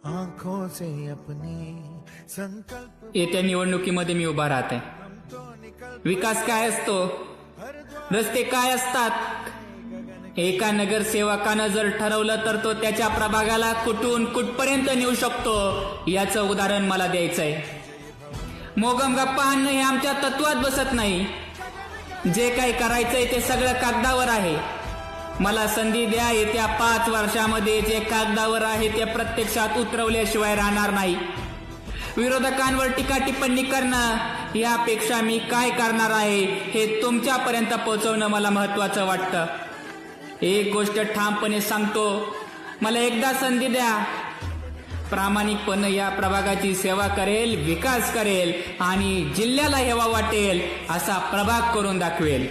आंखों से अपनी संकल्प येत्या निवडणुकीमध्ये मी उभा राहत आहे. विकास काय असतो, रस्ते काय असतात, एका नगरसेवकानं जर ठरवलं तर तो त्याच्या प्रभागाला कुठून कुठपर्यंत नेऊ शकतो याचं उदाहरण मला द्यायचंय. मोगम गप्पा आणणं हे आमच्या तत्वात बसत नाही. जे काही करायचंय ते सगळं कागदावर आहे. मला संधी द्या, येत्या 5 वर्षामध्ये जे कागदावर आहे ते प्रत्यक्षात उतरवल्याशिवाय राहणार नाही. विरोधकांवर टीका टिप्पणी करणं यापेक्षा मी काय करणार आहे हे तुमच्यापर्यंत पोहोचवणं मला महत्वाचं वाटतं. एक गोष्ट ठामपणे सांगतो, मला एकदा संधी द्या, प्रामाणिकपणे या प्रभागाची सेवा करेल, विकास करेल आणि जिल्ह्याला हेवा वाटेल असा प्रभाग करून दाखवेल.